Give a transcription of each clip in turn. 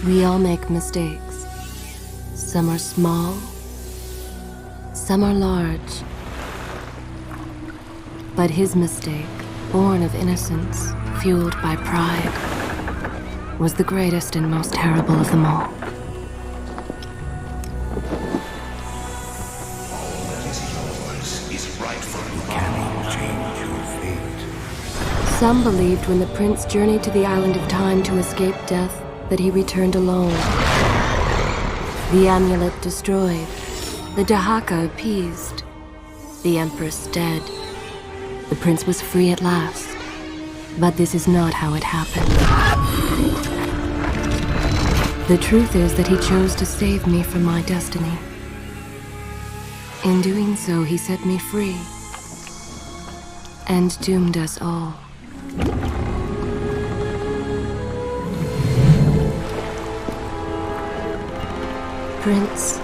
We all make mistakes. Some are small, some are large. But his mistake, born of innocence, fueled by pride, was the greatest and most terrible of them all. All that is yours is rightfully can change your fate. Some believed when the prince journeyed to the island of time to escape death that he returned alone. The amulet destroyed, the Dahaka appeased, the empress dead. The prince was free at last. But this is not how it happened. The truth is that he chose to save me from my destiny. In doing so, he set me free and doomed us all. Prince,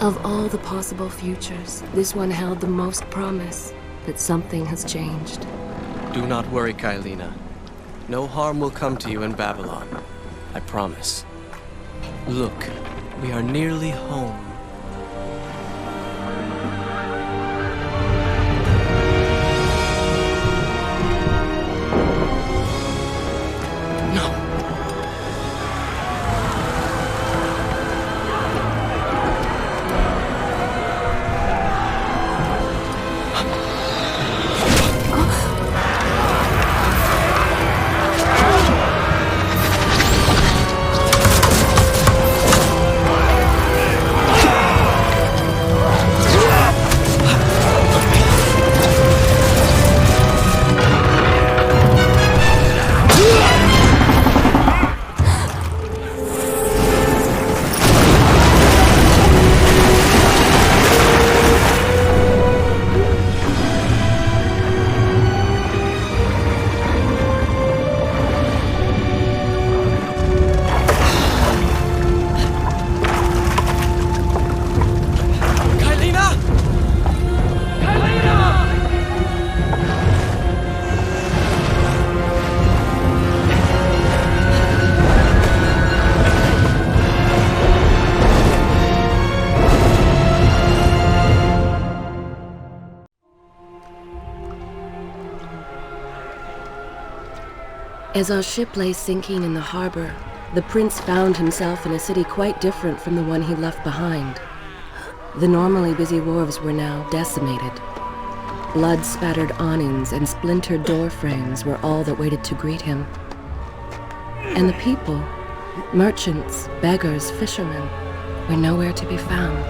of all the possible futures, this one held the most promise that something has changed. Do not worry, Kailina. No harm will come to you in Babylon. I promise. Look, we are nearly home. As our ship lay sinking in the harbor, the prince found himself in a city quite different from the one he left behind. The normally busy wharves were now decimated. Blood-spattered awnings and splintered door frames were all that waited to greet him. And the people, merchants, beggars, fishermen, were nowhere to be found.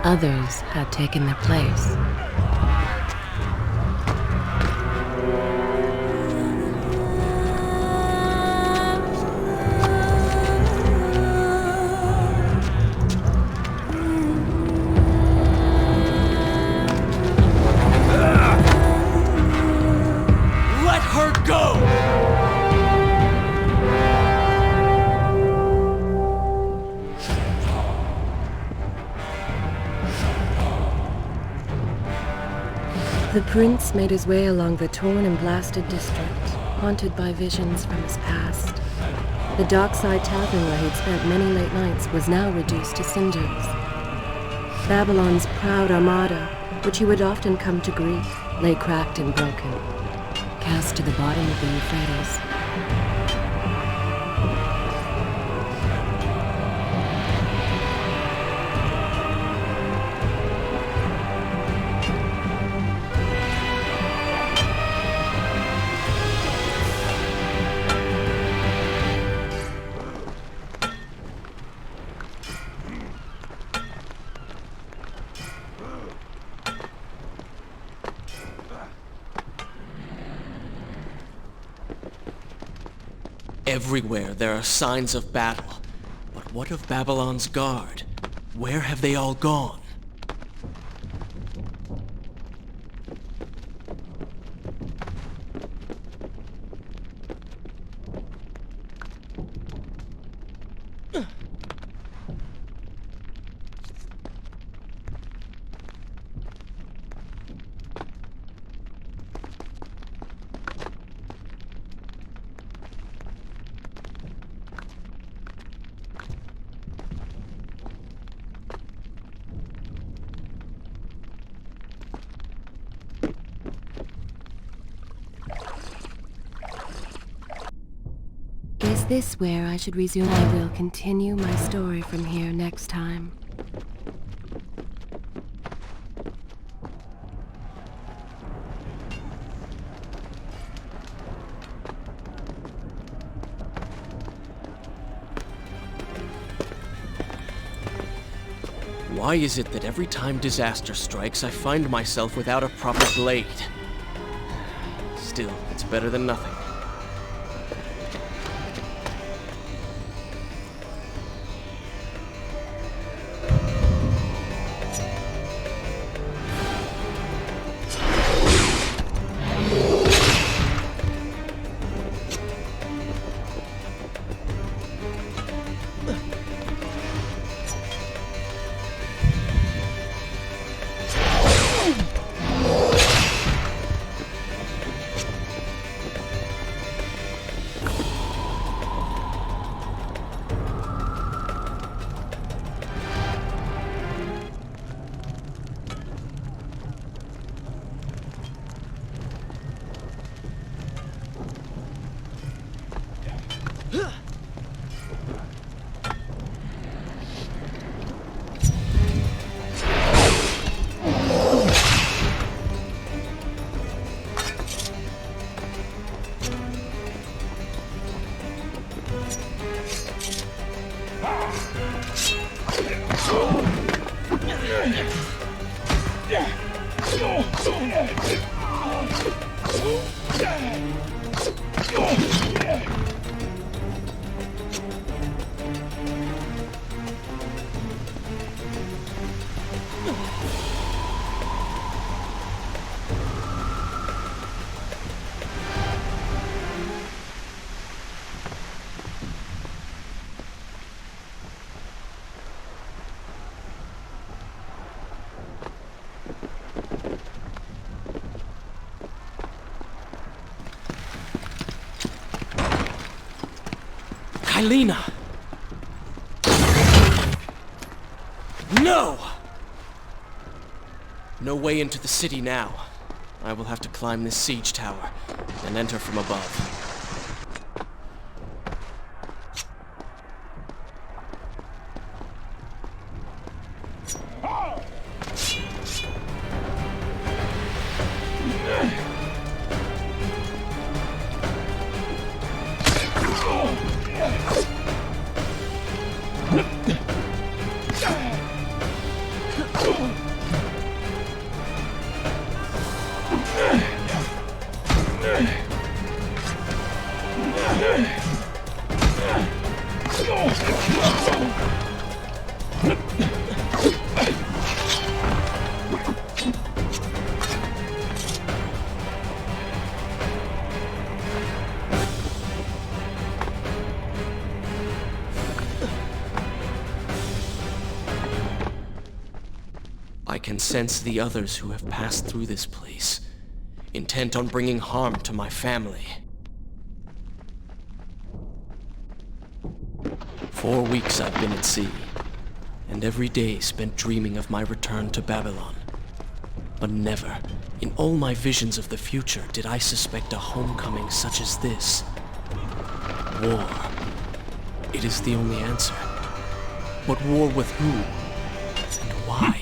Others had taken their place. Let her go! The prince made his way along the torn and blasted district, haunted by visions from his past. The dockside tavern where he'd spent many late nights was now reduced to cinders. Babylon's proud armada, which he would often come to greet, lay cracked and broken, cast to the bottom of the Euphrates. Everywhere there are signs of battle. But what of Babylon's guard? Where have they all gone? this where I should resume? I will continue my story from here next time. Why is it that every time disaster strikes, I find myself without a proper blade? Still, it's better than nothing. Lena! No! No way into the city now. I will have to climb this siege tower and enter from above. I can sense the others who have passed through this place, intent on bringing harm to my family. 4 weeks I've been at sea, and every day spent dreaming of my return to Babylon. But never, in all my visions of the future, did I suspect a homecoming such as this. War. It is the only answer. But war with who? And why?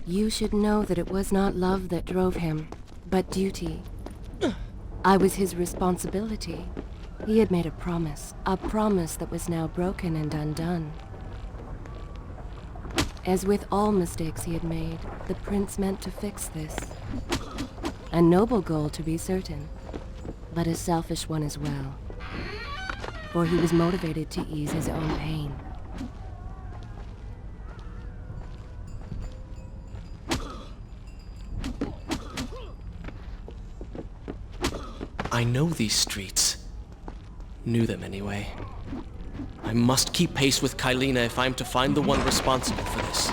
You should know that it was not love that drove him, but duty. I was his responsibility. He had made a promise that was now broken and undone. As with all mistakes he had made, the prince meant to fix this. A noble goal, to be certain, but a selfish one as well. For he was motivated to ease his own pain. I know these streets. Knew them anyway. I must keep pace with Kylina if I'm to find the one responsible for this.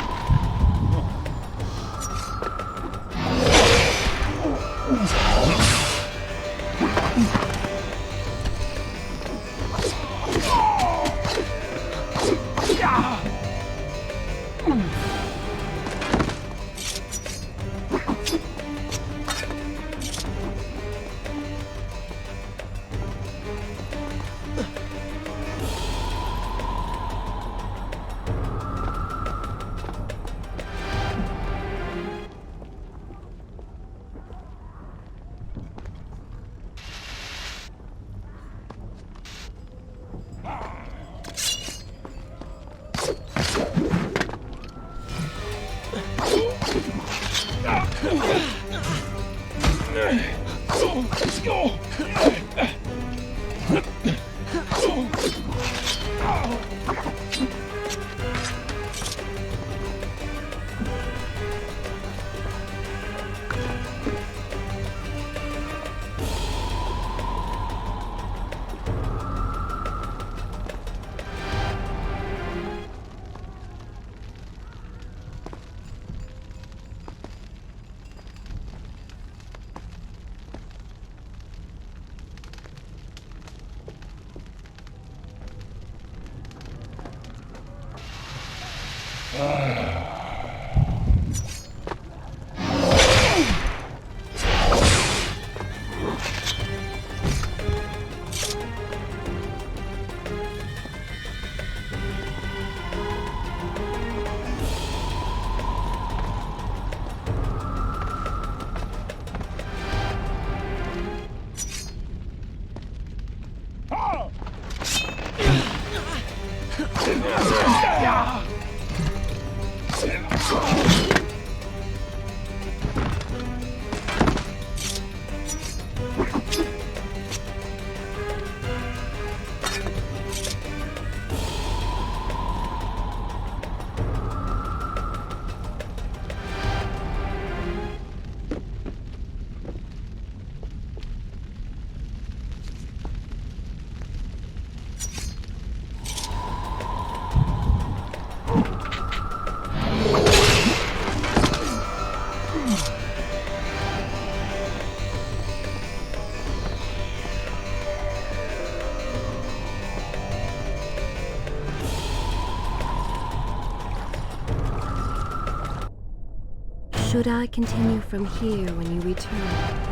Should I continue from here when you return?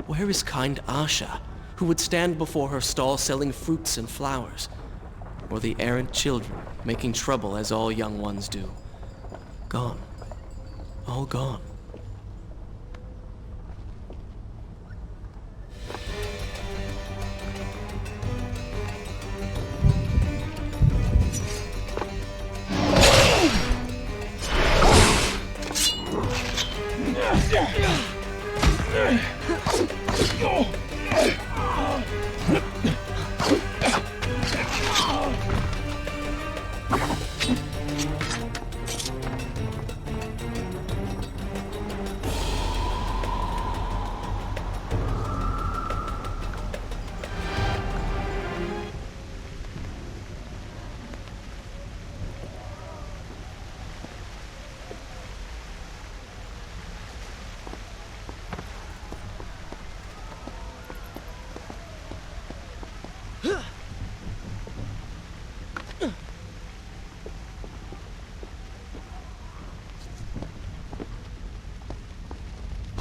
Where is kind Asha, who would stand before her stall selling fruits and flowers? Or the errant children, making trouble as all young ones do? Gone. All gone.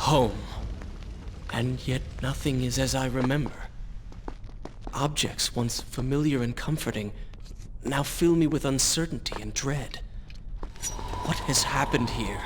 Home. And yet nothing is as I remember. Objects once familiar and comforting now fill me with uncertainty and dread. What has happened here?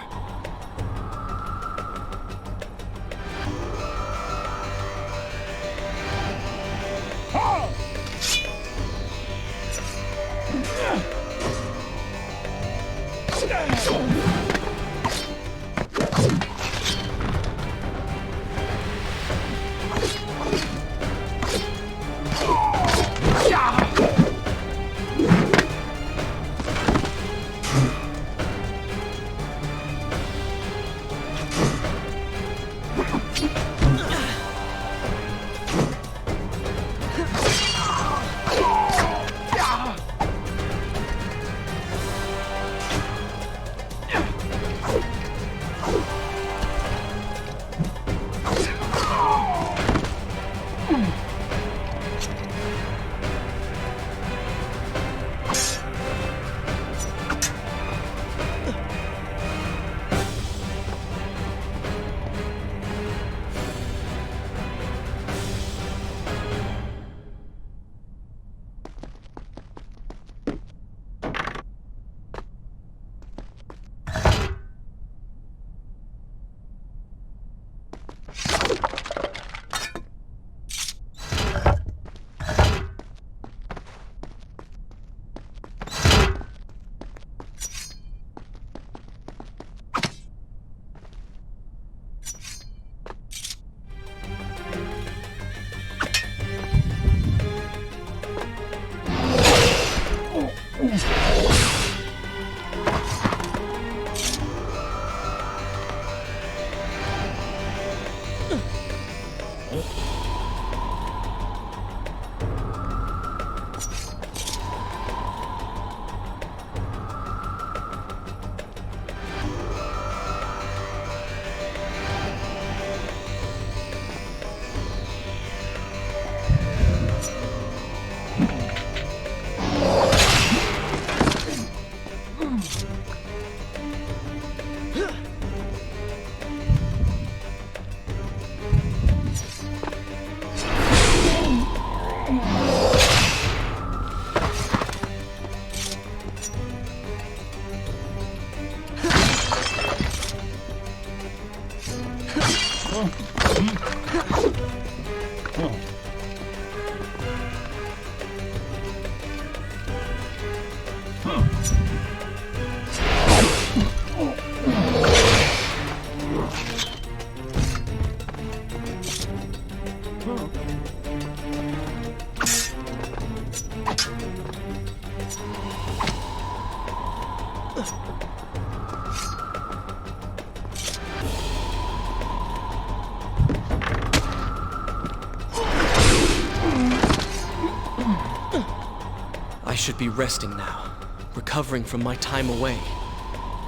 I should be resting now, recovering from my time away,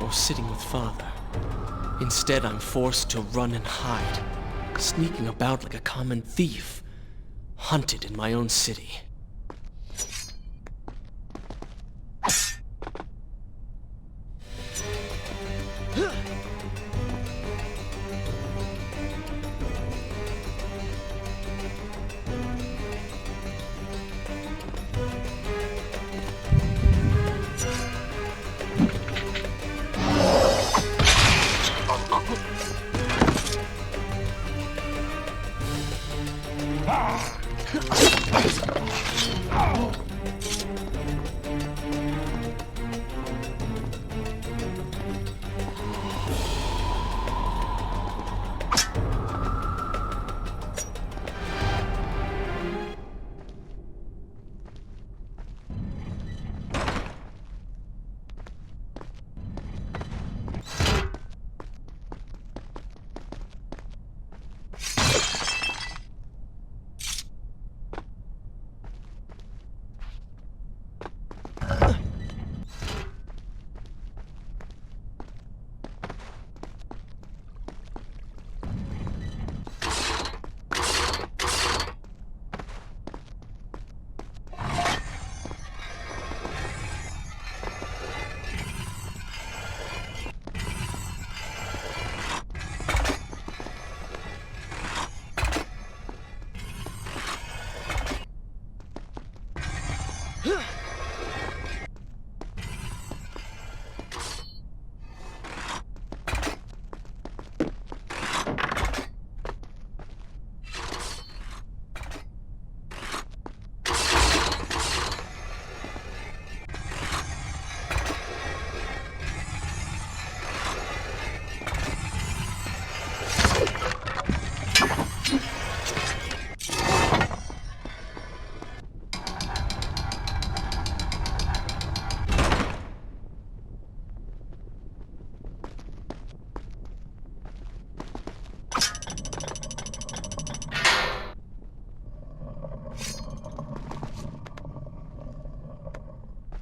or sitting with Father. Instead, I'm forced to run and hide, sneaking about like a common thief, hunted in my own city.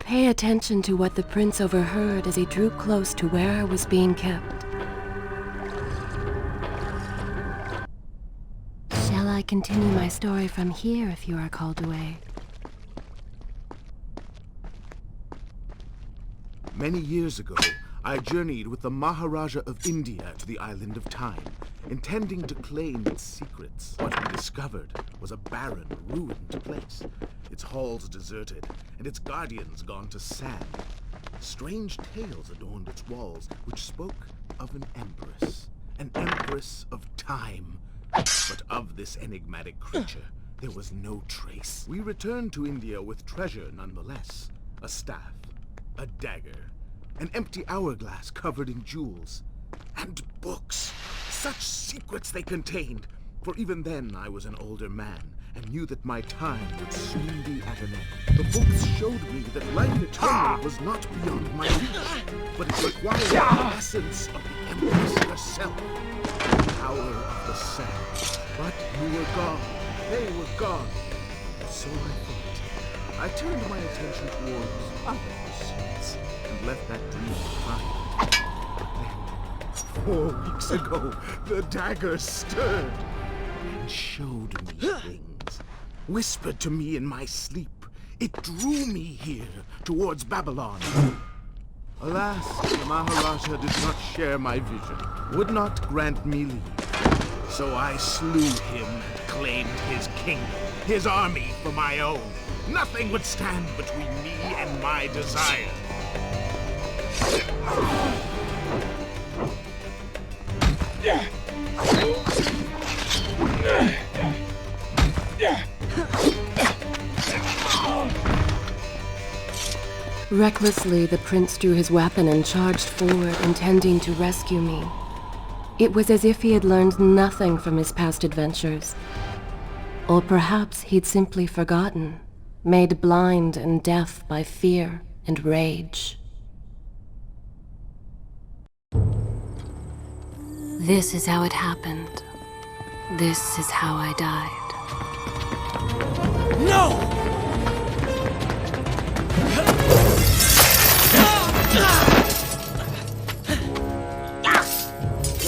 pay attention to what the prince overheard as he drew close to where I was being kept. Shall I continue my story from here if you are called away? Many years ago, I journeyed with the Maharaja of India to the island of Time, intending to claim its secrets. What we discovered was a barren, ruined place, its halls deserted, and its guardians gone to sand. Strange tales adorned its walls, which spoke of an empress of time. But of this enigmatic creature, there was no trace. We returned to India with treasure nonetheless. A staff, a dagger, an empty hourglass covered in jewels, and books. Such secrets they contained. For even then I was an older man and knew that my time would soon be at an end. The books showed me that life eternal was not beyond my reach, but it required the essence of the Empress herself, the power of the sand. But you were gone. They were gone. So I thought. I turned my attention towards other pursuits and left that dream behind. But then, 4 weeks ago, the dagger stirred and showed me things. Whispered to me in my sleep. It drew me here, towards Babylon. Alas, the Maharaja did not share my vision, would not grant me leave. So I slew him and claimed his kingdom, his army for my own. Nothing would stand between me and my desire. Recklessly, the prince drew his weapon and charged forward, intending to rescue me. It was as if he had learned nothing from his past adventures. Or perhaps he'd simply forgotten, made blind and deaf by fear and rage. This is how it happened. This is how I died. No!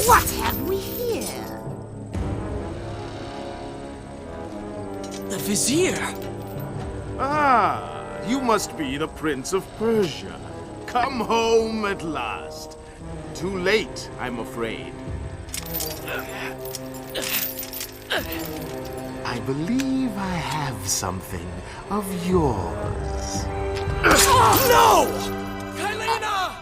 What have we here? The Vizier! Ah, you must be the Prince of Persia. Come home at last. Too late, I'm afraid. I believe I have something of yours. No! Kailina!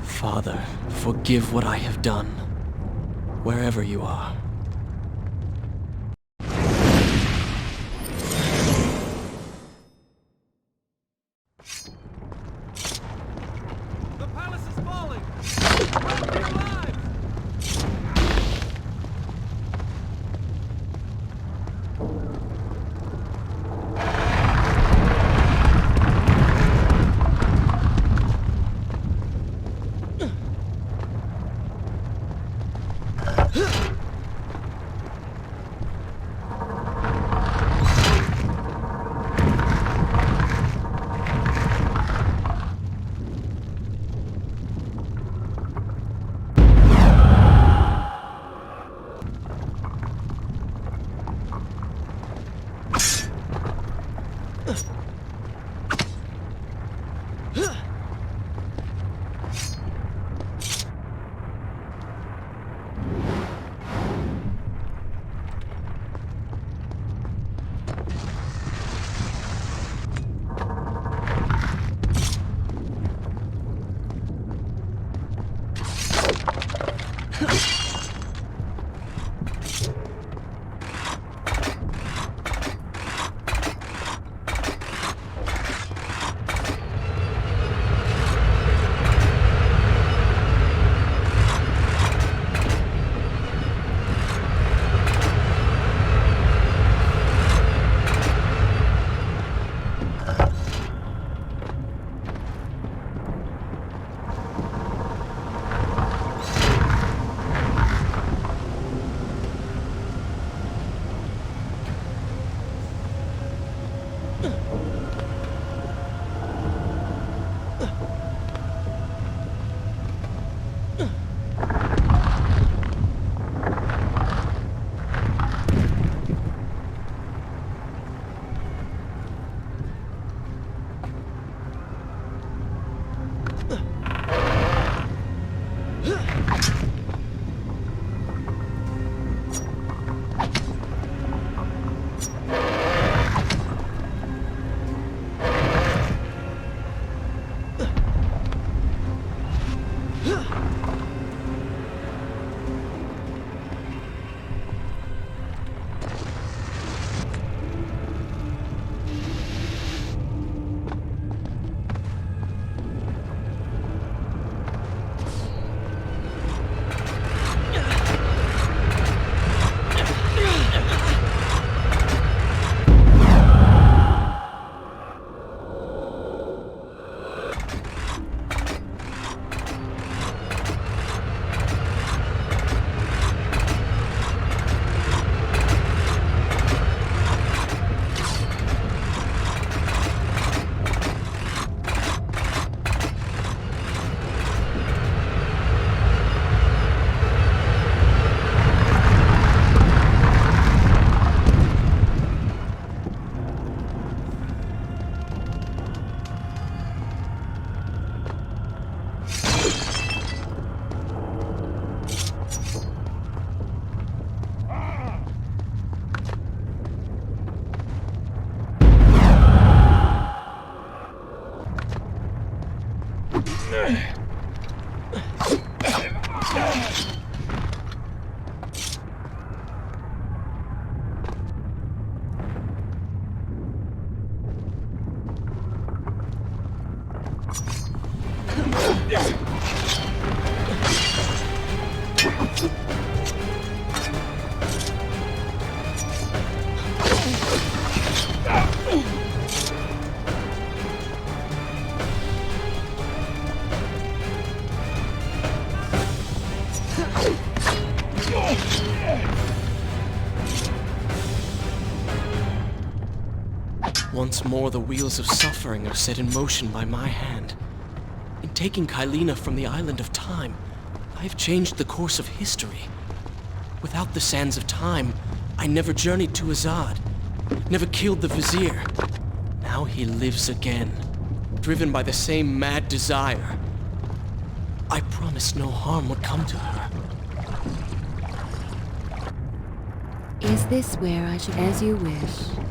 Father, forgive what I have done, wherever you are. The palace is falling! Run for your lives! Once more, the wheels of suffering are set in motion by my hand. In taking Kylina from the island of time, I have changed the course of history. Without the sands of time, I never journeyed to Azad, never killed the Vizier. Now he lives again, driven by the same mad desire. I promised no harm would come to her. Is this where I should... As you wish.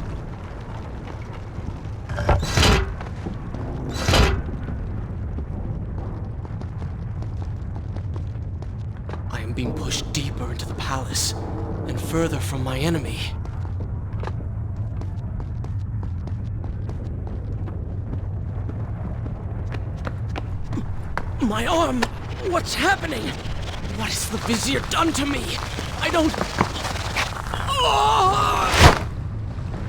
I am being pushed deeper into the palace, and further from my enemy. My arm! What's happening? What has the Vizier done to me? I don't...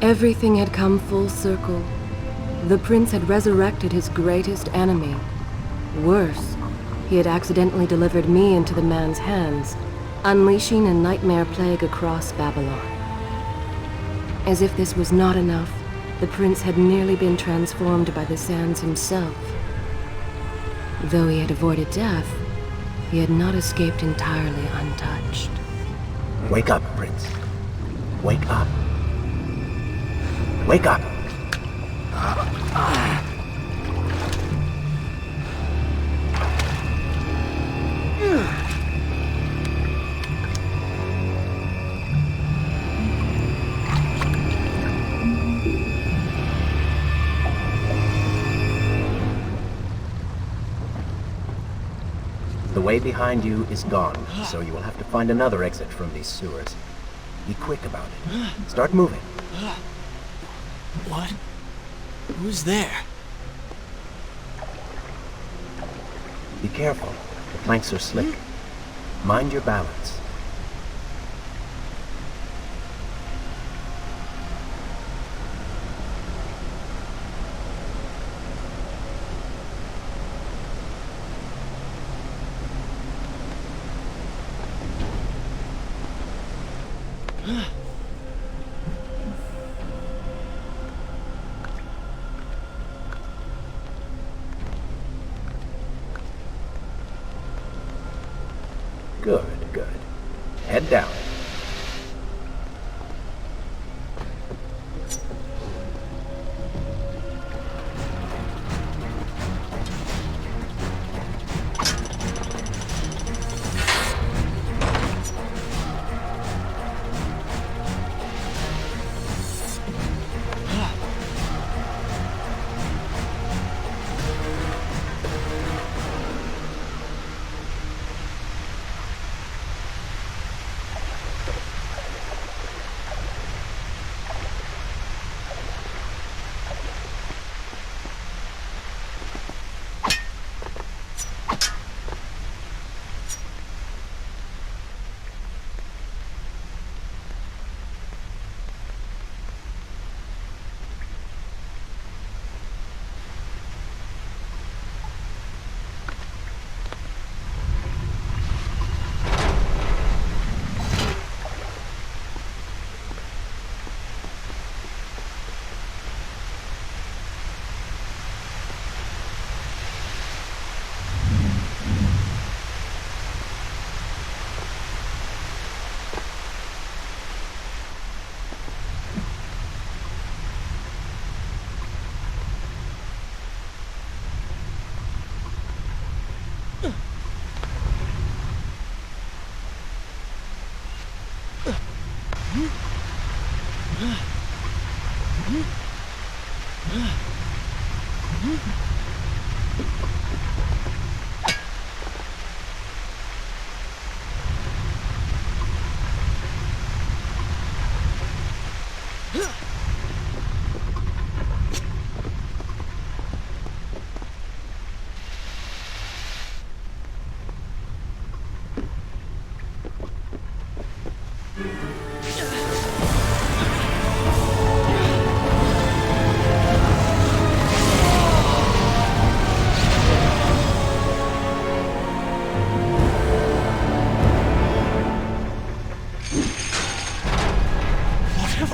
Everything had come full circle. The prince had resurrected his greatest enemy. Worse, he had accidentally delivered me into the man's hands, unleashing a nightmare plague across Babylon. As if this was not enough, the prince had nearly been transformed by the sands himself. Though he had avoided death, he had not escaped entirely untouched. Wake up, Prince. Wake up. Wake up! The way behind you is gone, so you will have to find another exit from these sewers. Be quick about it. Start moving. What? Who's there? Be careful. The planks are slick. Mind your balance. Good, good. Head down.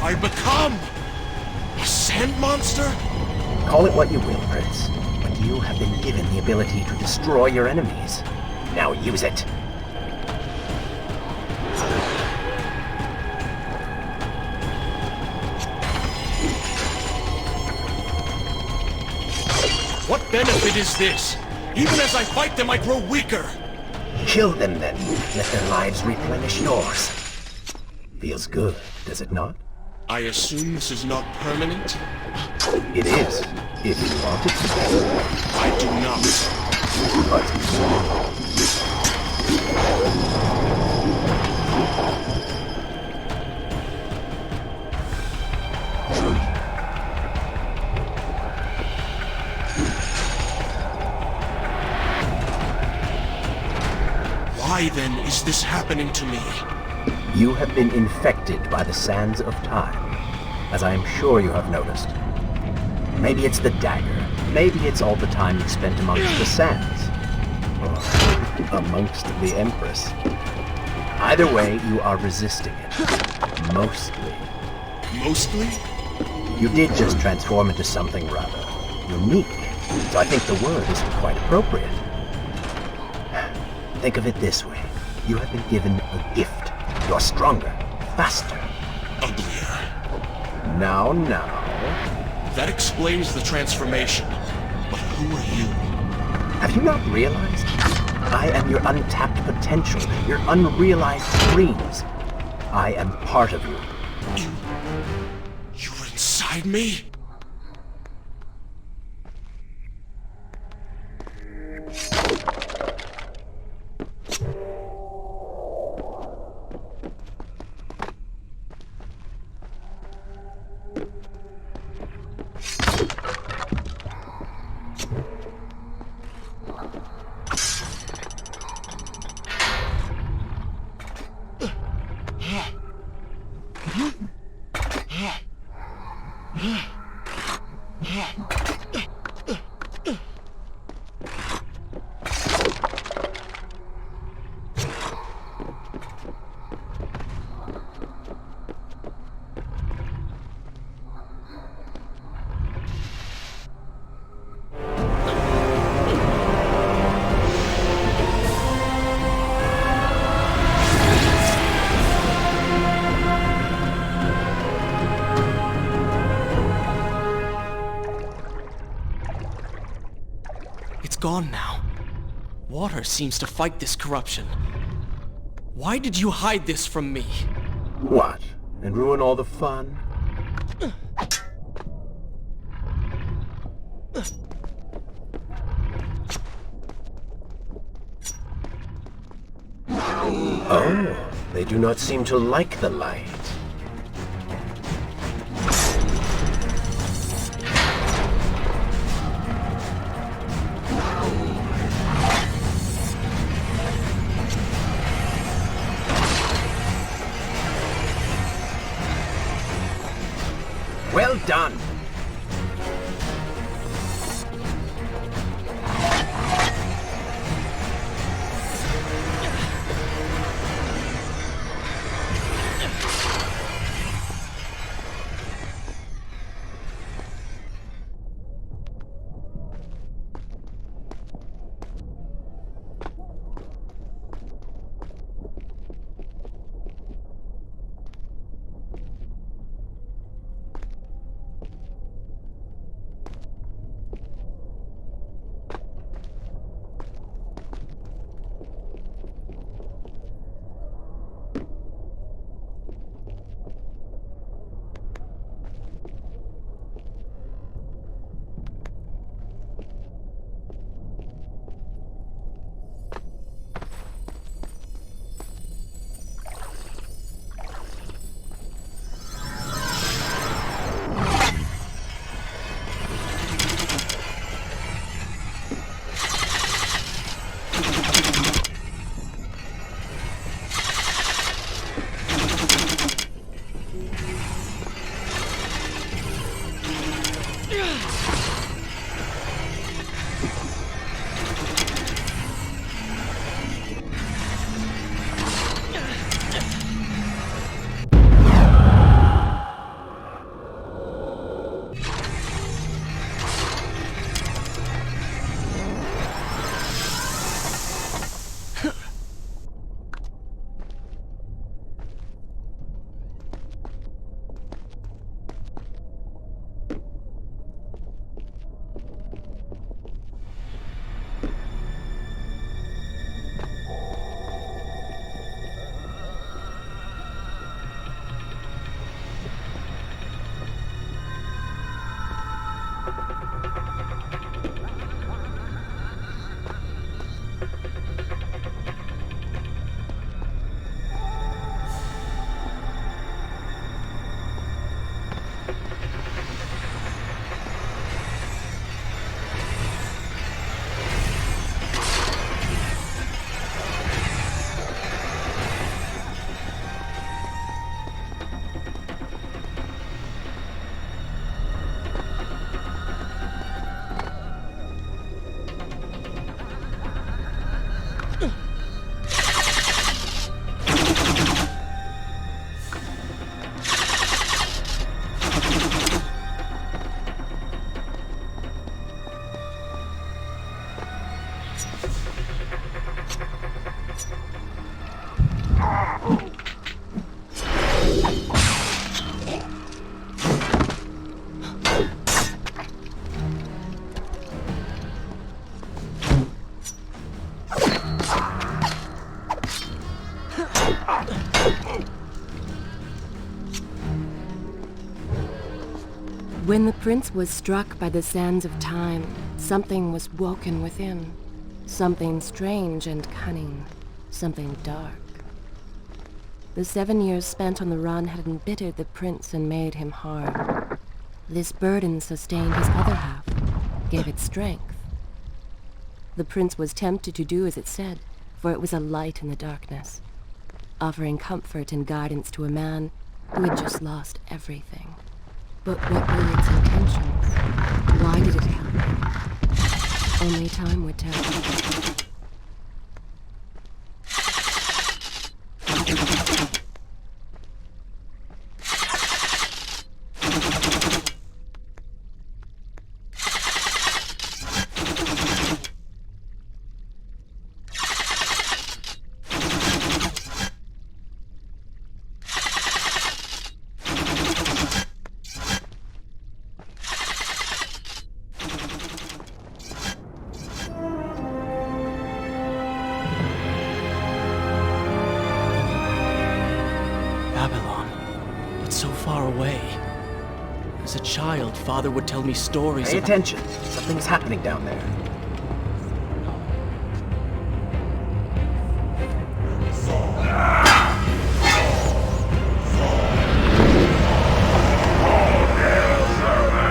I become? A sand monster? Call it what you will, Prince, but you have been given the ability to destroy your enemies. Now use it. What benefit is this? Even as I fight them, I grow weaker. Kill them then. Let their lives replenish yours. Feels good, does it not? I assume this is not permanent? It is, if you want it to be. I do not. But why then is this happening to me? you have been infected by the sands of time, as I am sure you have noticed. Maybe it's the dagger. Maybe it's all the time you spent amongst the sands. Or amongst the Empress. Either way, you are resisting it. Mostly. Mostly? You did just transform into something rather unique, so I think the word is quite appropriate. Think of it this way. You have been given a gift. You're stronger, faster. Uglier. Now. That explains the transformation. But who are you? Have you not realized? I am your untapped potential, your unrealized dreams. I am part of you. You're inside me? Gone now. Water seems to fight this corruption. Why did you hide this from me? What? And ruin all the fun? Oh, they do not seem to like the light. Well done! When the prince was struck by the sands of time, something was woken within. Something strange and cunning. Something dark. The 7 years spent on the run had embittered the prince and made him hard. This burden sustained his other half, gave it strength. The prince was tempted to do as it said, for it was a light in the darkness, offering comfort and guidance to a man who had just lost everything. But what were its intentions? Why did it help him? Only time would tell. As a child, Father would tell me stories Pay of... attention. Something's happening down there.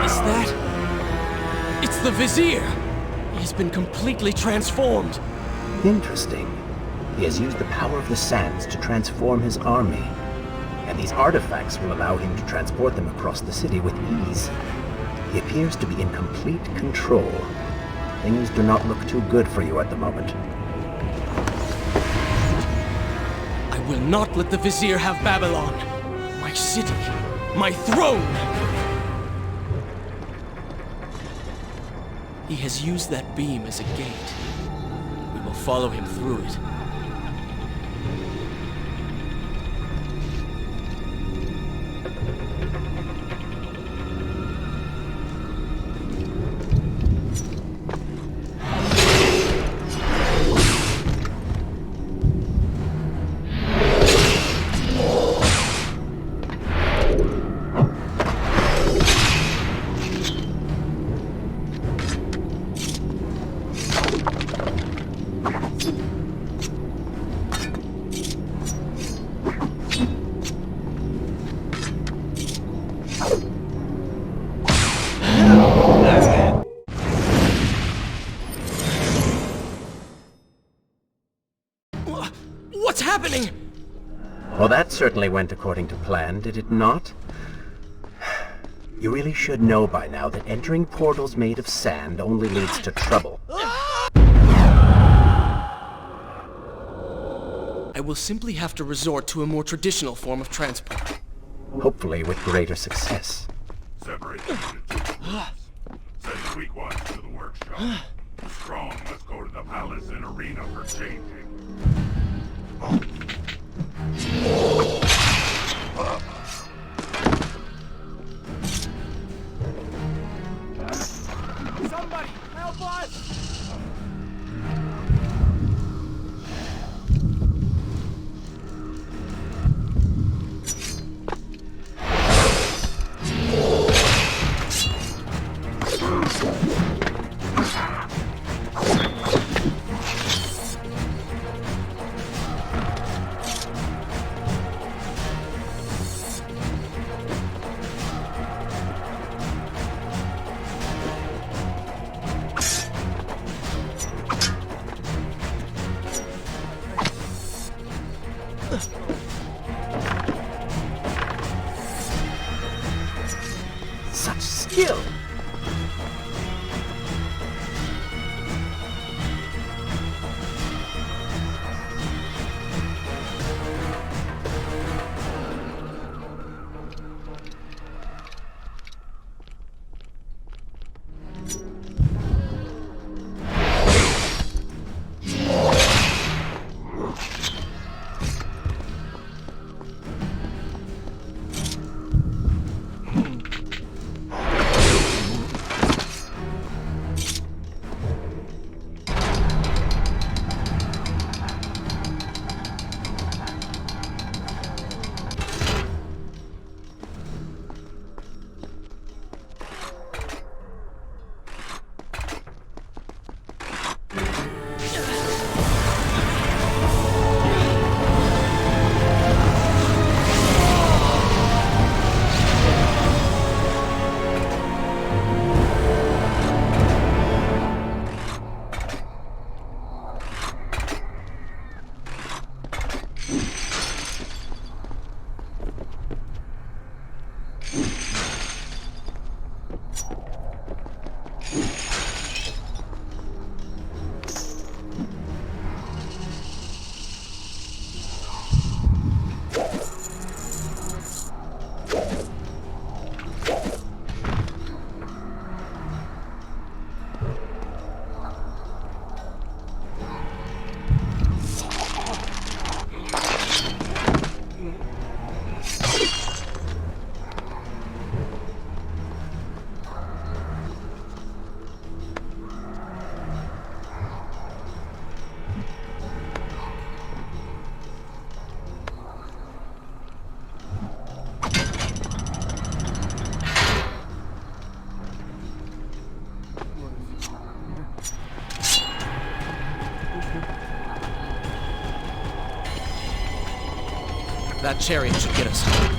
Is that... It's the Vizier! He has been completely transformed. Interesting. He has used the power of the sands to transform his army. And these artifacts will allow him to transport them across the city with ease. He appears to be in complete control. Things do not look too good for you at the moment. I will not let the Vizier have Babylon. My city. My throne! He has used that beam as a gate. We will follow him through it. What's happening? Well, that certainly went according to plan, did it not? You really should know by now that entering portals made of sand only leads to trouble. I will simply have to resort to a more traditional form of transport. Hopefully with greater success. Separate them into two groups. Send the weak ones to the workshop. The strong must go to the palace and arena for changing. Somebody, help us! Such skill! That chariot should get us home.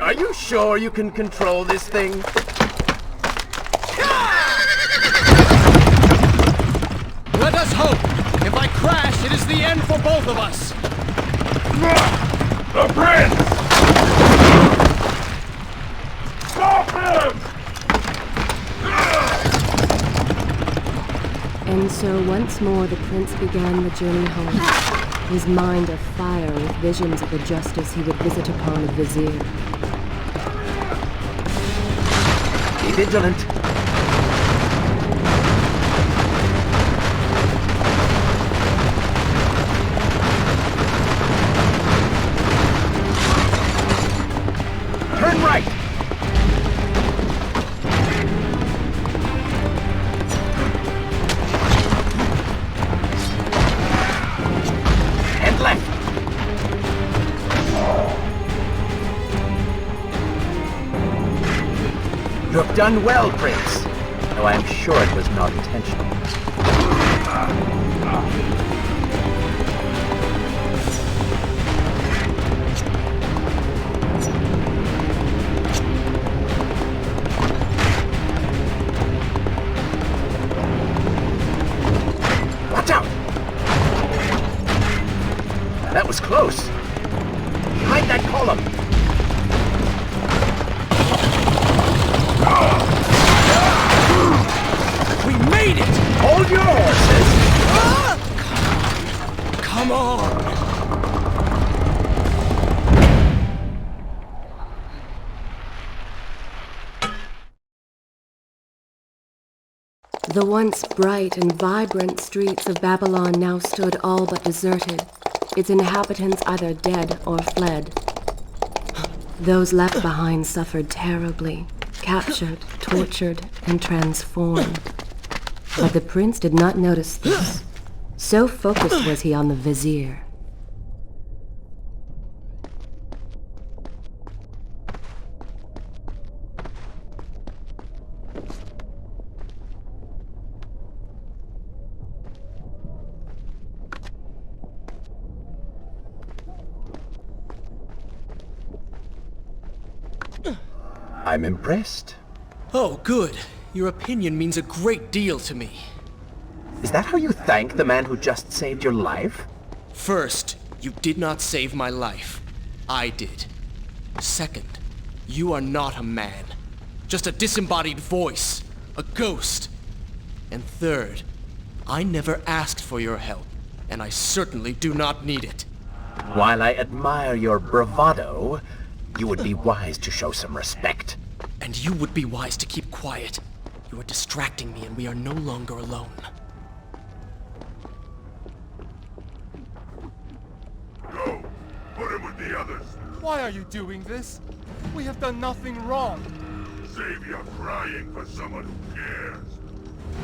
Are you sure you can control this thing? Let us hope! If I crash, it is the end for both of us! The prince! Stop him! And so once more the prince began the journey home, his mind afire with visions of the justice he would visit upon the vizier. Be vigilant. Turn right! And left! You have done well, Prince, though I am sure it was not intentional. Watch out! That was close. Behind that column. We made it! Hold your horses! Come on! The once bright and vibrant streets of Babylon now stood all but deserted, its inhabitants either dead or fled. Those left behind suffered terribly, captured, tortured, and transformed. But the prince did not notice this. So focused was he on the vizier. I'm impressed. Oh, good. Your opinion means a great deal to me. Is that how you thank the man who just saved your life? First, you did not save my life. I did. Second, you are not a man. Just a disembodied voice. A ghost. And third, I never asked for your help, and I certainly do not need it. While I admire your bravado, you would be wise to show some respect. And you would be wise to keep quiet. You are distracting me, and we are no longer alone. Go! Put him with the others! Why are you doing this? We have done nothing wrong. Save your crying for someone who cares!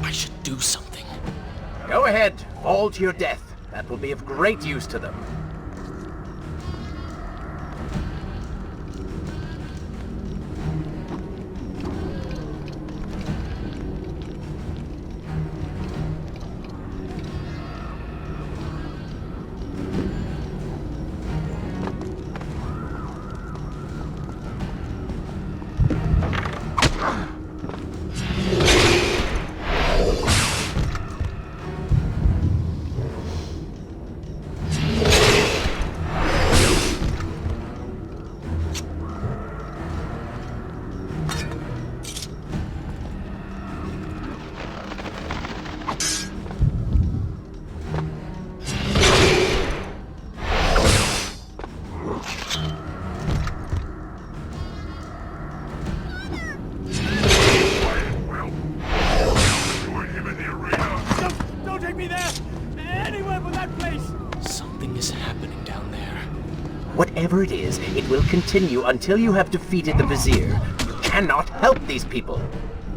I should do something. Go ahead, fall to your death. That will be of great use to them. Whatever it is, it will continue until you have defeated the Vizier. You cannot help these people.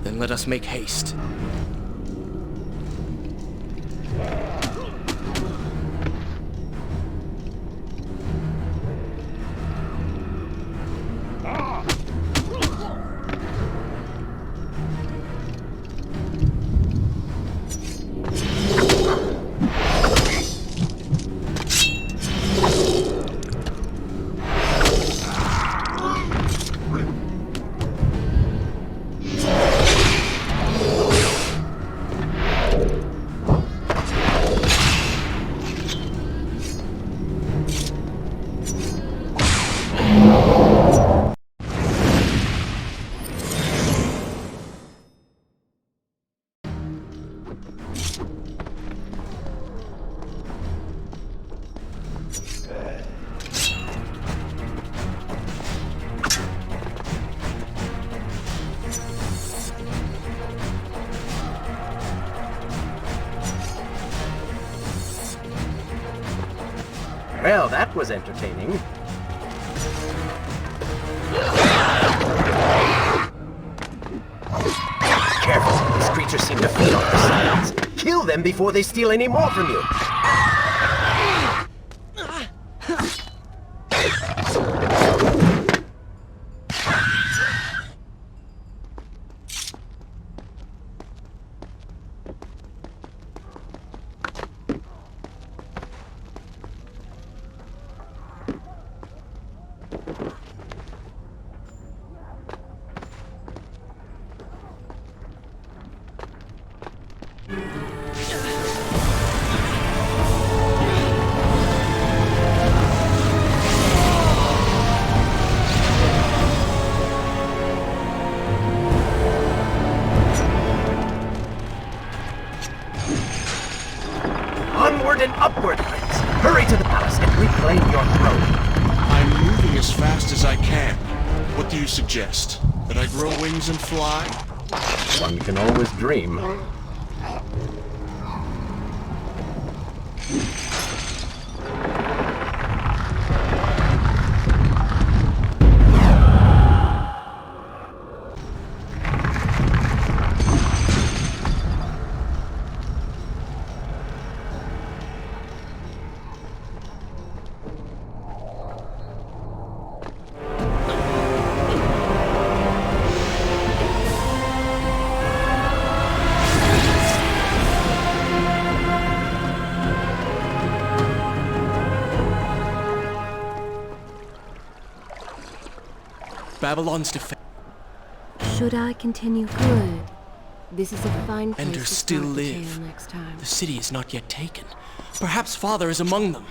Then let us make haste. Well, that was entertaining. Careful, these creatures seem to feed on the sounds. Kill them before they steal any more from you. Onward and upward, Prince! Hurry to the palace and reclaim your throne! I'm moving as fast as I can. What do you suggest? That I grow wings and fly? One can always dream. Babylon's defense. Should I continue? Good. This is a fine place Enders to still start the live. tale next time. The city is not yet taken. Perhaps Father is among them.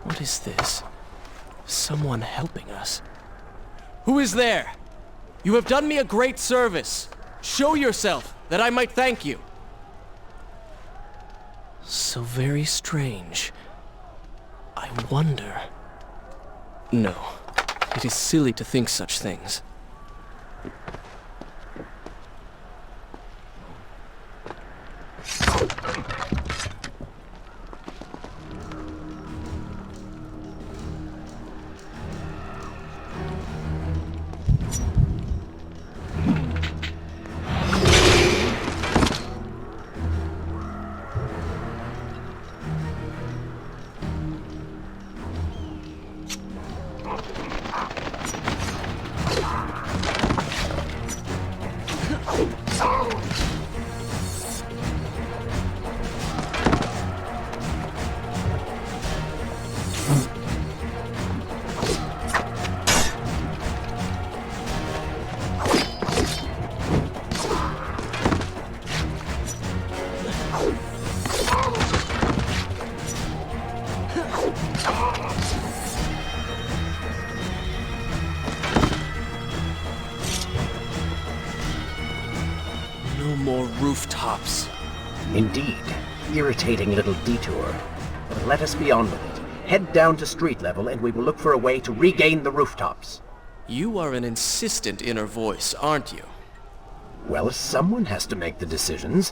What is this? Someone helping us. Who is there? You have done me a great service. Show yourself, that I might thank you. So very strange. I wonder... No, it is silly to think such things. More rooftops. Indeed. Irritating little detour. But let us be on with it. Head down to street level and we will look for a way to regain the rooftops. You are an insistent inner voice, aren't you? Well, someone has to make the decisions.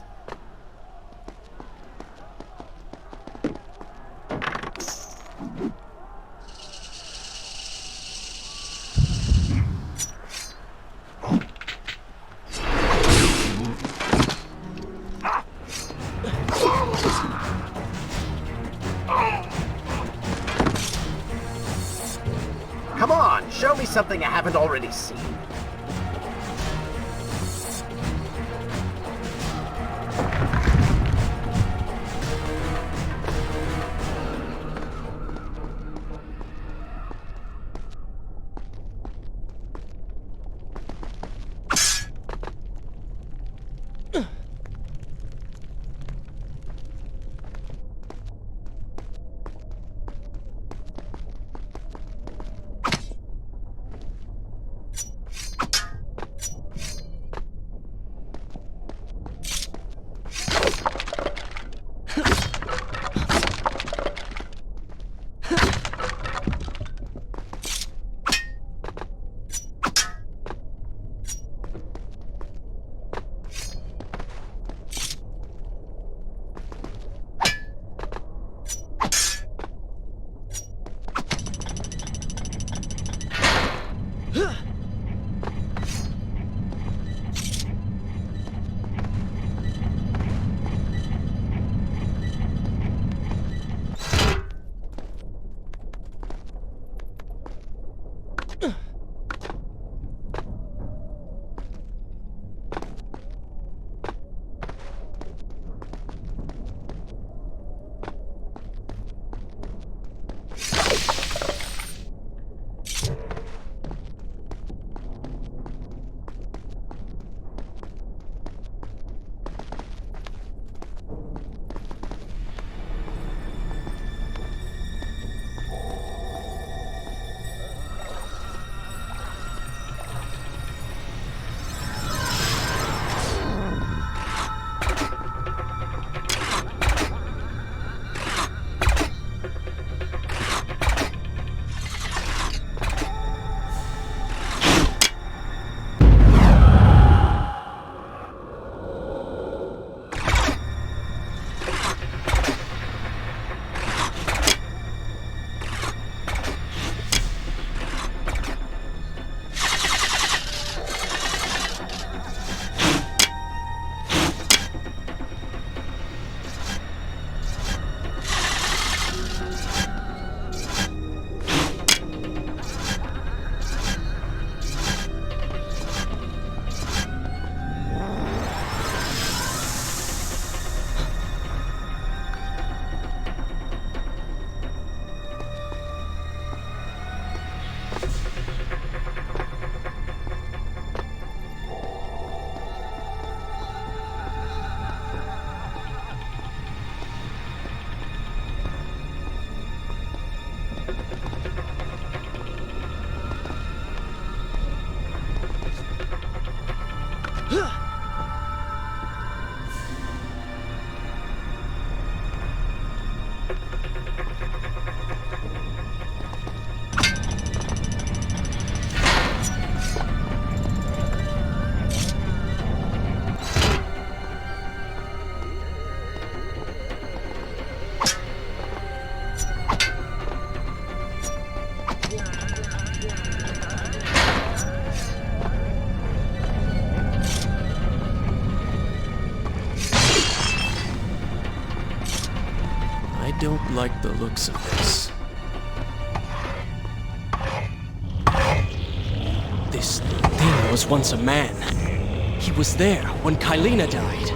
Come on, show me something I haven't already seen. I don't like the looks of this. This thing was once a man. He was there when Kylena died.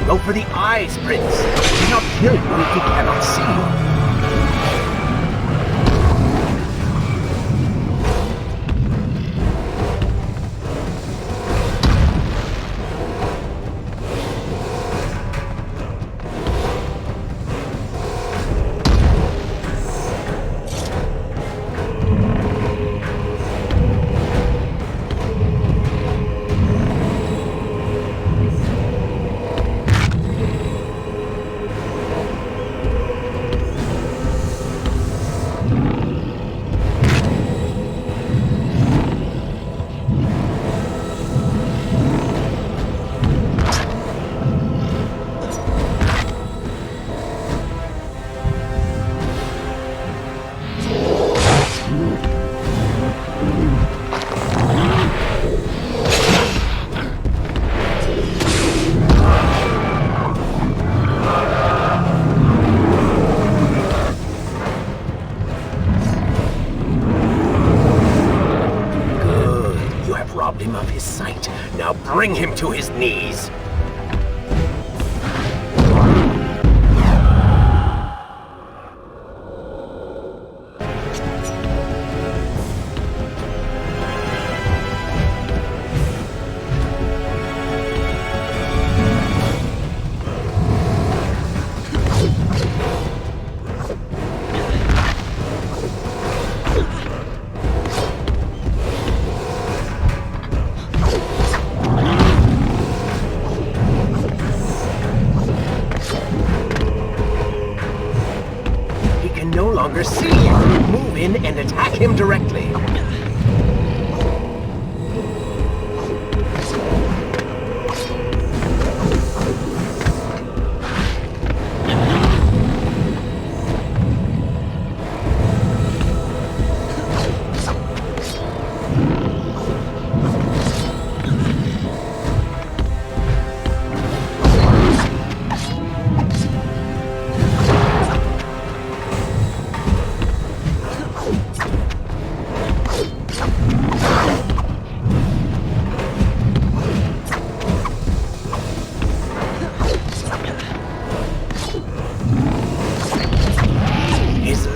Go for the eyes, Prince. He cannot kill you if he cannot see you. Robbed him of his sight. Now bring him to his knees. See you. Move in and attack him directly.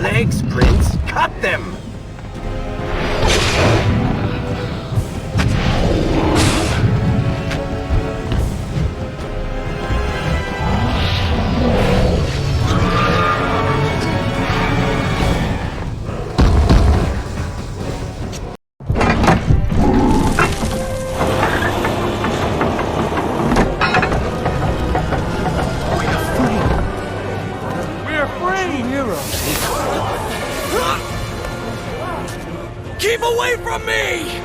Legs, Prince! Cut them! Keep away from me!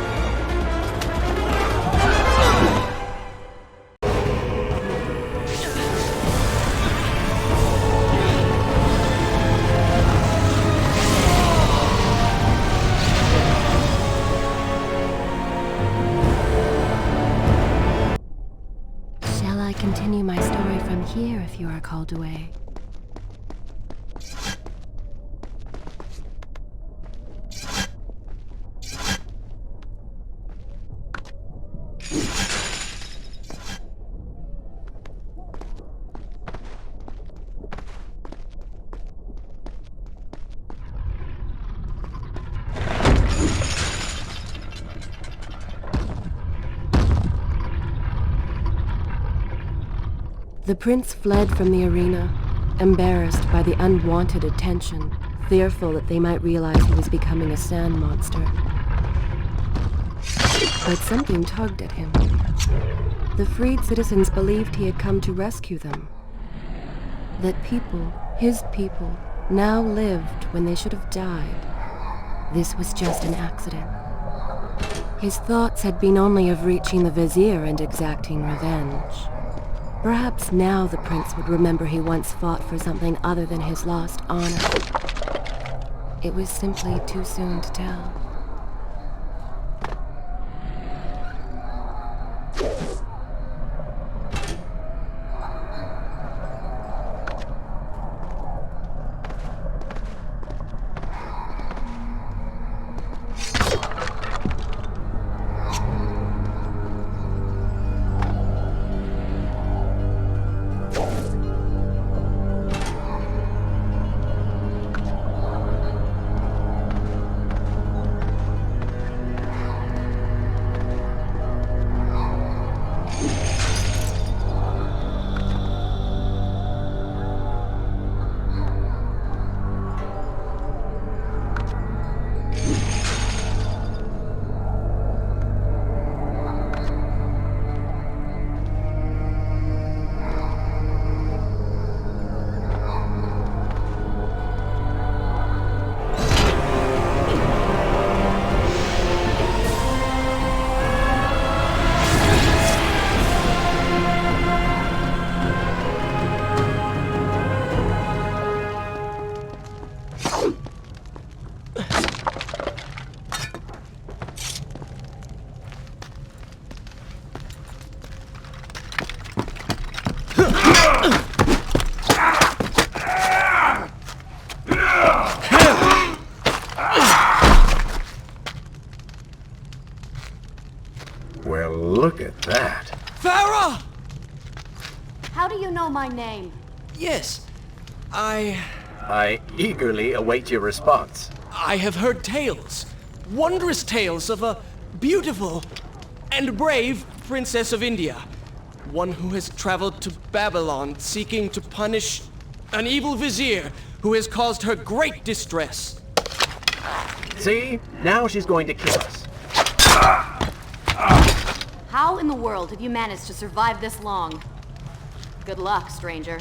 you are called away. The prince fled from the arena, embarrassed by the unwanted attention, fearful that they might realize he was becoming a sand monster. But something tugged at him. The freed citizens believed he had come to rescue them. That people, his people, now lived when they should have died. This was just an accident. His thoughts had been only of reaching the vizier and exacting revenge. Perhaps now the prince would remember he once fought for something other than his lost honor. It was simply too soon to tell. Well, look at that. Farah! How do you know my name? Yes, I eagerly await your response. I have heard tales, wondrous tales of a beautiful and brave princess of India. One who has traveled to Babylon seeking to punish an evil vizier who has caused her great distress. See? Now she's going to kill us. How in the world have you managed to survive this long? Good luck, stranger.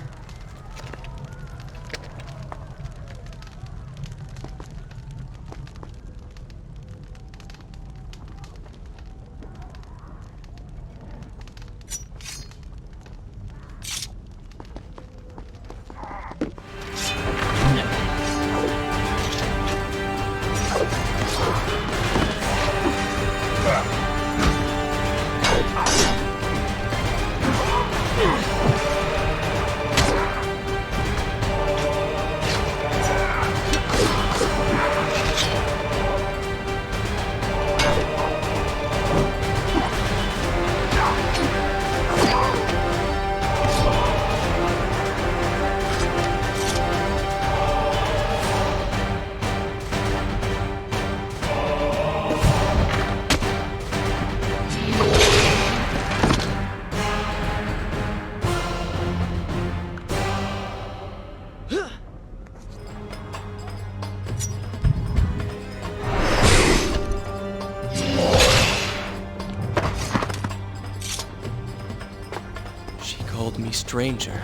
Stranger.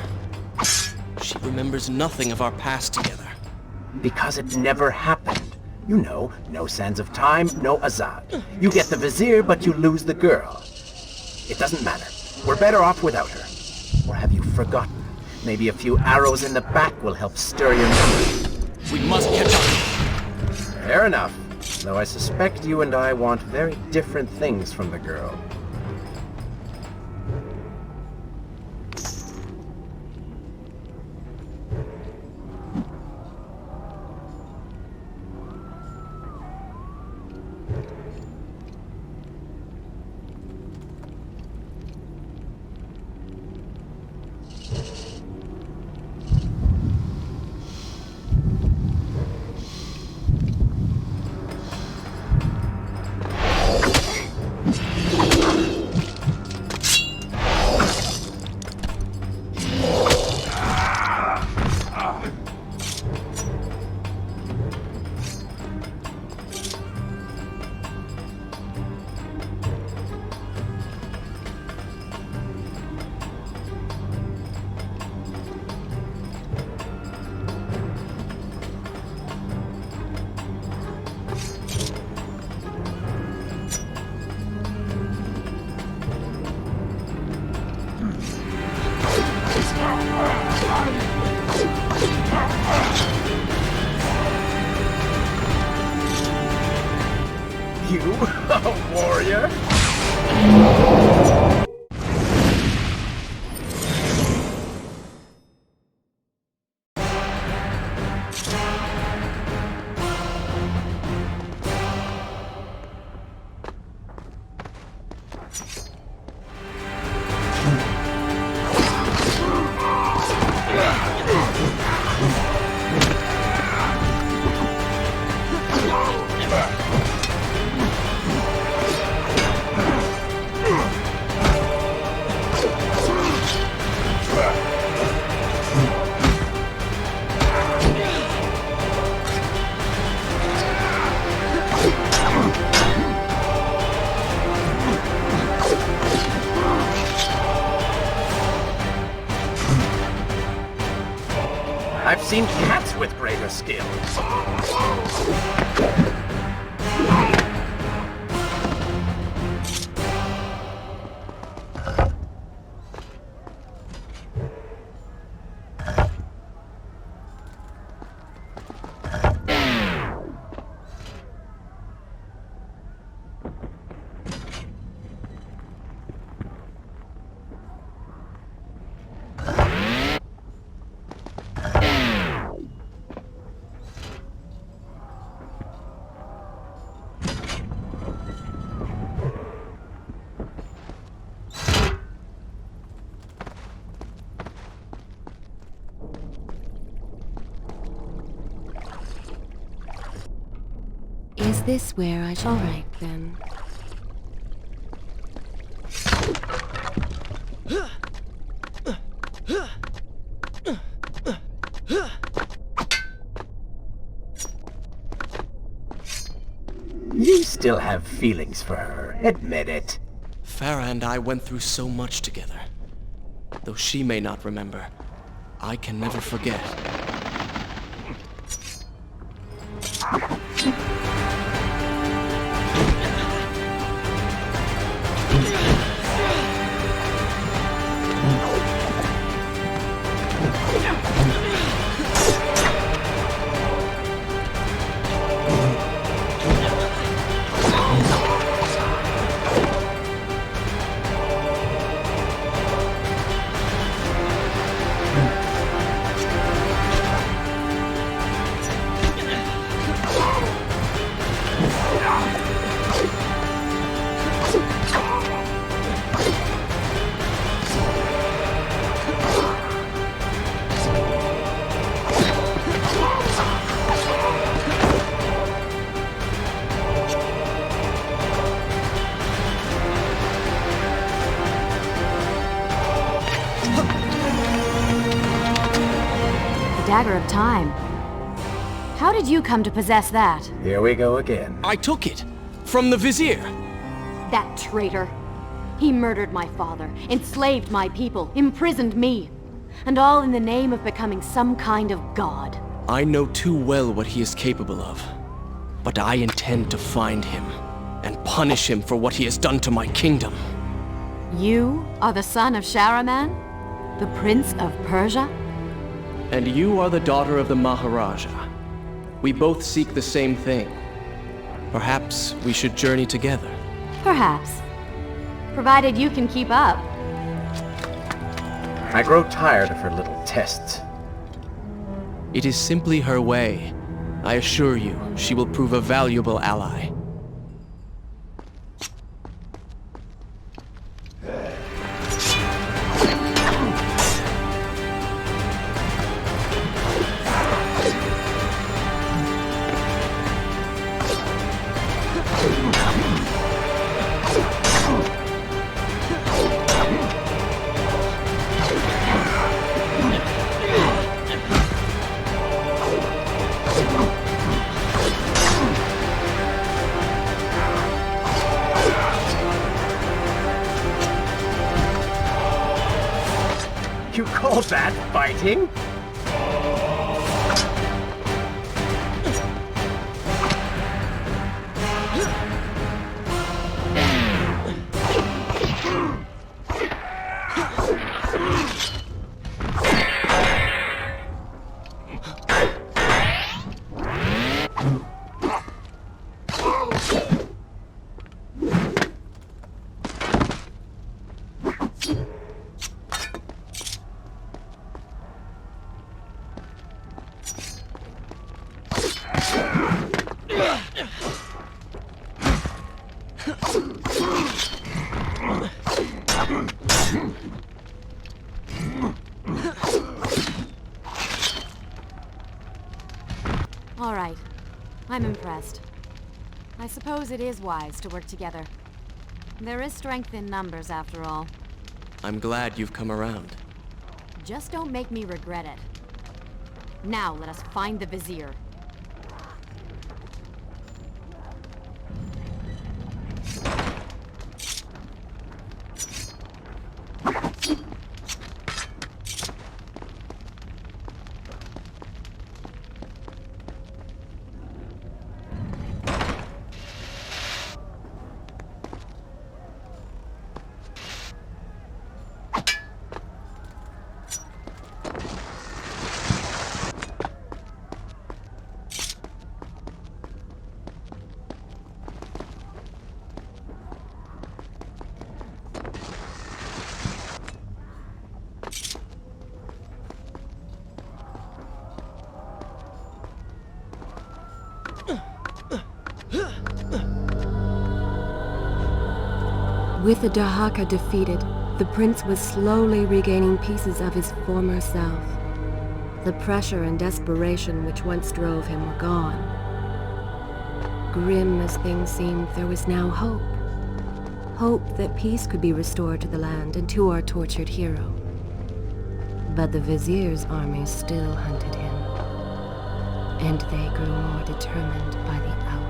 She remembers nothing of our past together. Because it never happened. You know, no sands of time, no Azad. You get the vizier, but you lose the girl. It doesn't matter. We're better off without her. Or have you forgotten? Maybe a few arrows in the back will help stir your memory. We must catch up. Fair enough. Though I suspect you and I want very different things from the girl. You, a warrior? I've seen cats with greater skill. Is this where I shall write, then? You still have feelings for her, admit it. Farah and I went through so much together. Though she may not remember, I can never forget. Dagger of Time. How did you come to possess that? Here we go again. I took it! From the Vizier! That traitor. He murdered my father, enslaved my people, imprisoned me. And all in the name of becoming some kind of god. I know too well what he is capable of. But I intend to find him, and punish him for what he has done to my kingdom. You are the son of Shahraman? The Prince of Persia? And you are the daughter of the Maharaja. We both seek the same thing. Perhaps we should journey together. Perhaps. Provided you can keep up. I grow tired of her little tests. It is simply her way. I assure you, she will prove a valuable ally. Was that fighting? All right. I'm impressed. I suppose it is wise to work together. There is strength in numbers, after all. I'm glad you've come around. Just don't make me regret it. Now let us find the Vizier. With the Dahaka defeated, the prince was slowly regaining pieces of his former self. The pressure and desperation which once drove him were gone. Grim as things seemed, there was now hope. Hope that peace could be restored to the land and to our tortured hero. But the Vizier's army still hunted him, and they grew more determined by the hour.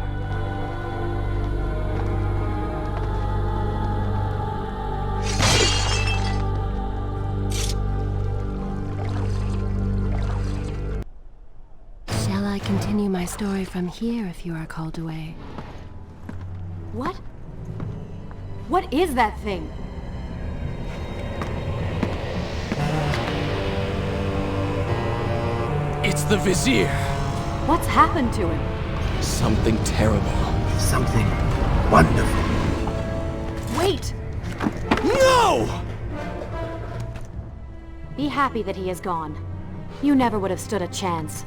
Shall I continue my story from here if you are called away? What? What is that thing? It's the Vizier! What's happened to him? Something terrible. Something wonderful. Wait! No! Be happy that he is gone. You never would have stood a chance.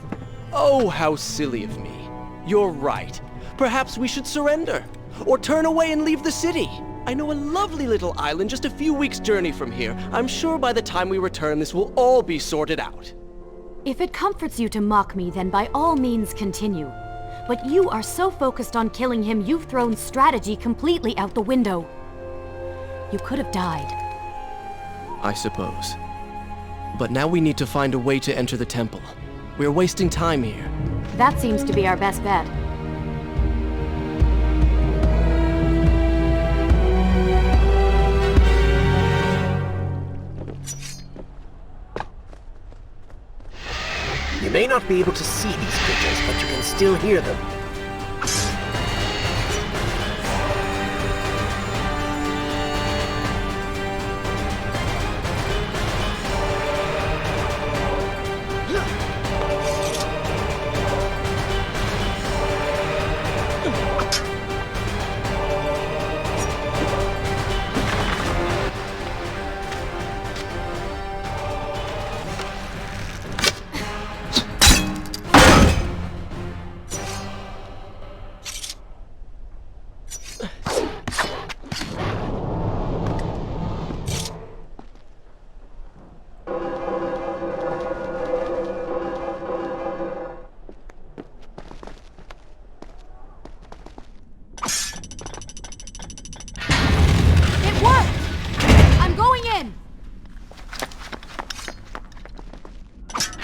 Oh, how silly of me. You're right. Perhaps we should surrender. Or turn away and leave the city. I know a lovely little island just a few weeks' journey from here. I'm sure by the time we return this will all be sorted out. If it comforts you to mock me, then by all means continue. But you are so focused on killing him, you've thrown strategy completely out the window. You could have died. I suppose. But now we need to find a way to enter the temple. We're wasting time here. That seems to be our best bet. You may not be able to see these creatures, but you can still hear them.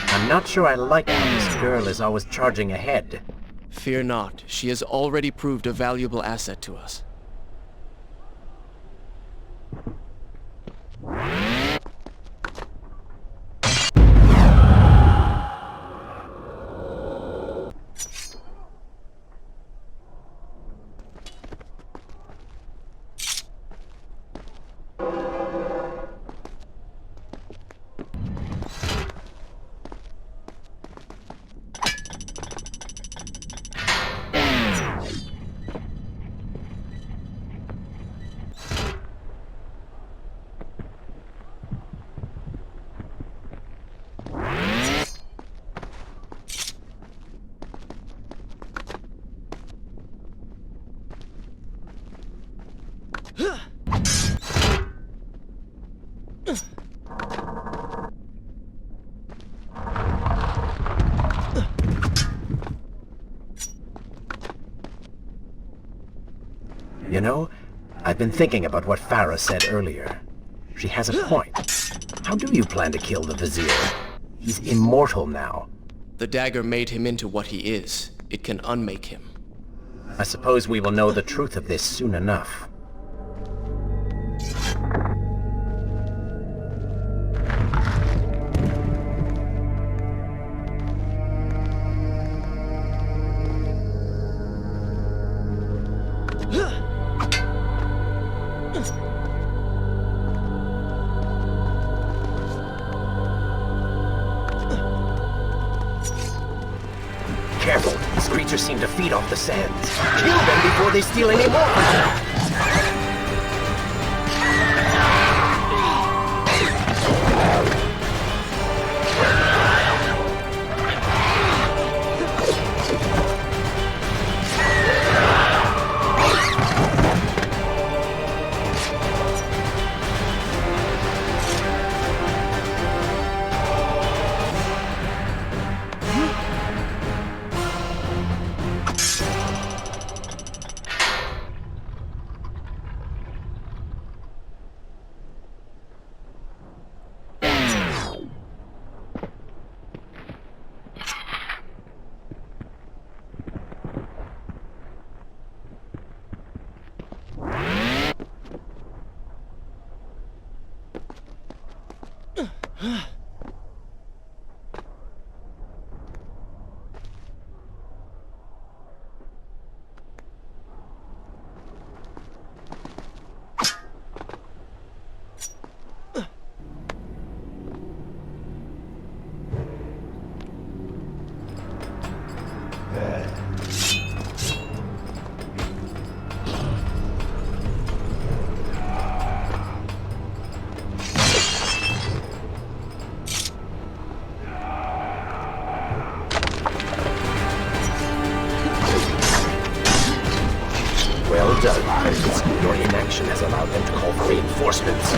I'm not sure I like how this girl is always charging ahead. Fear not. She has already proved a valuable asset to us. You know, I've been thinking about what Farah said earlier. She has a point. How do you plan to kill the Vizier? He's immortal now. The dagger made him into what he is. It can unmake him. I suppose we will know the truth of this soon enough. Careful, these creatures seem to feed off the sands. Kill them before they steal any more! Well done, Prince. Your inaction has allowed them to call for reinforcements.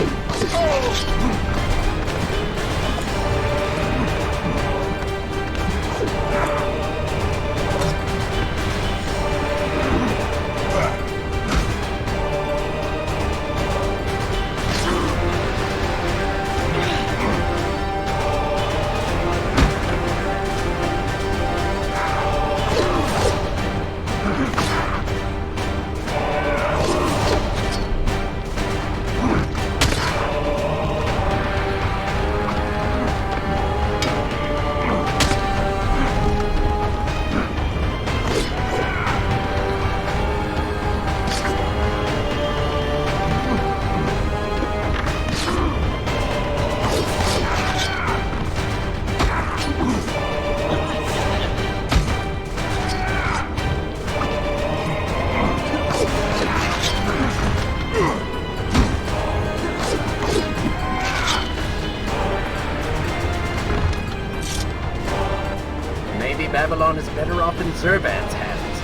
Babylon is better off in Zurvan's hands.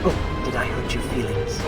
Oh, did I hurt your feelings?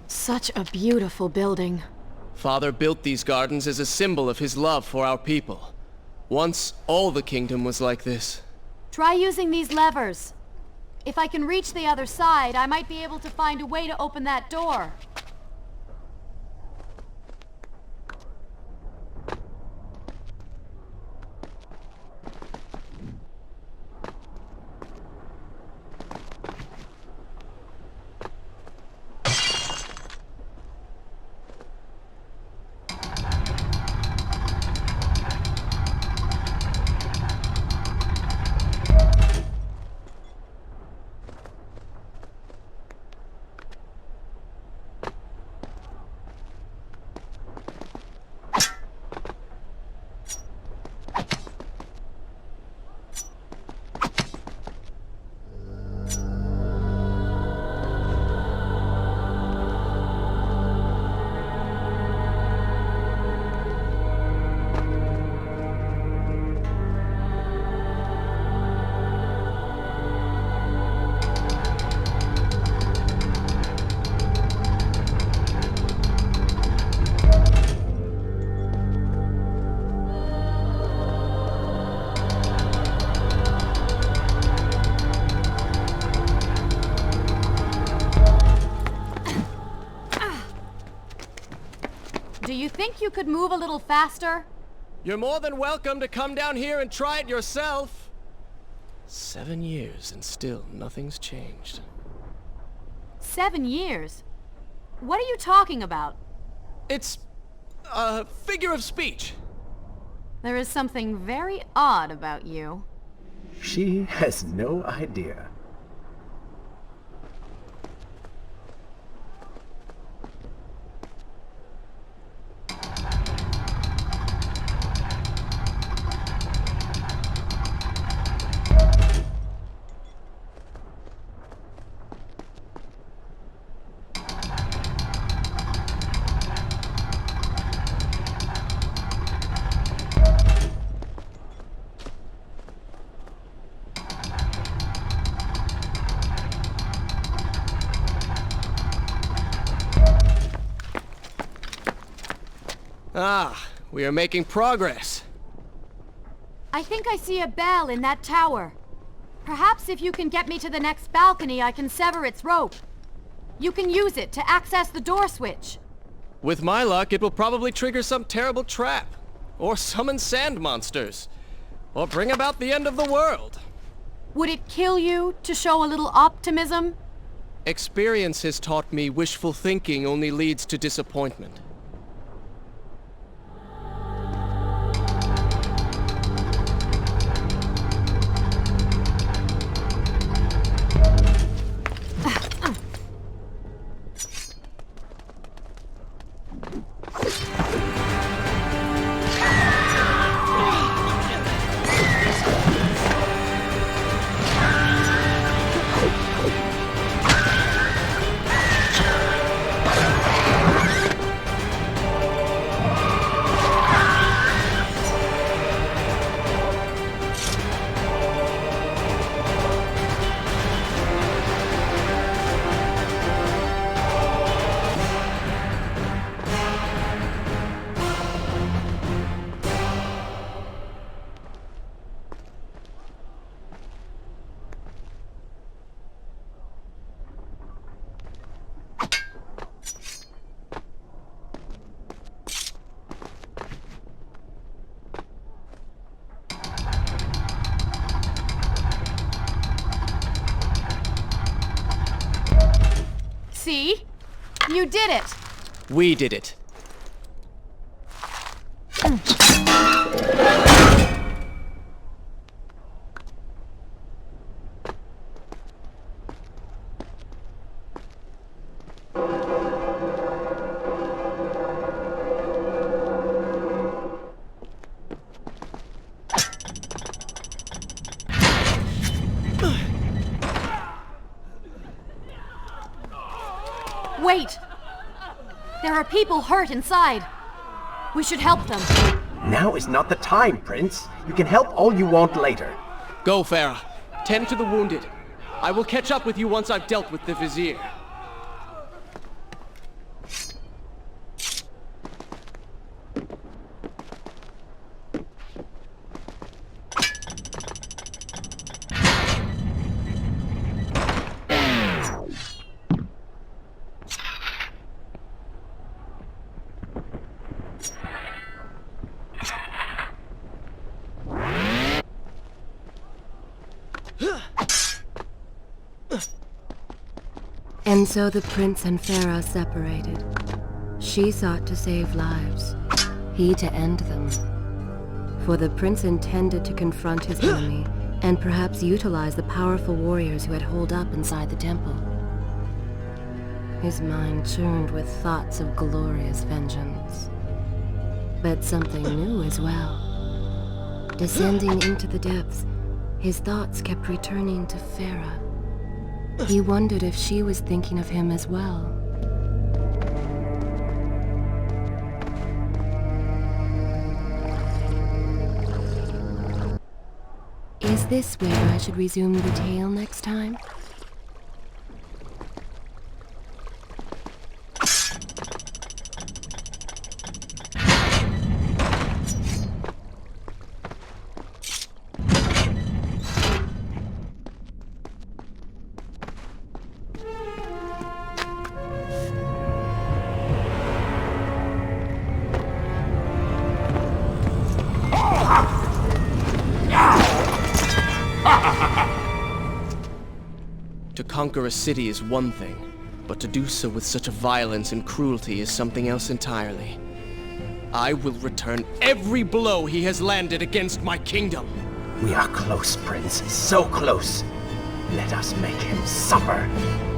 Such a beautiful building. Father built these gardens as a symbol of his love for our people. Once, all the kingdom was like this. Try using these levers. If I can reach the other side, I might be able to find a way to open that door. think you could move a little faster? You're more than welcome to come down here and try it yourself. 7 years and still nothing's changed. 7 years? What are you talking about? It's a figure of speech. There is something very odd about you. She has no idea. Ah, we are making progress. I think I see a bell in that tower. Perhaps if you can get me to the next balcony, I can sever its rope. You can use it to access the door switch. With my luck, it will probably trigger some terrible trap, or summon sand monsters, or bring about the end of the world. Would it kill you to show a little optimism? Experience has taught me wishful thinking only leads to disappointment. See? You did it! We did it. Wait! There are people hurt inside. We should help them. Now is not the time, Prince. You can help all you want later. Go, Farah. Tend to the wounded. I will catch up with you once I've dealt with the Vizier. And so the prince and Farah separated. She sought to save lives, he to end them. For the prince intended to confront his enemy and perhaps utilize the powerful warriors who had holed up inside the temple. His mind churned with thoughts of glorious vengeance. But something new as well. Descending into the depths, his thoughts kept returning to Farah. He wondered if she was thinking of him as well. Is this where I should resume the tale next time? To conquer a city is one thing, but to do so with such a violence and cruelty is something else entirely. I will return every blow he has landed against my kingdom. We are close, Prince. So close. Let us make him suffer.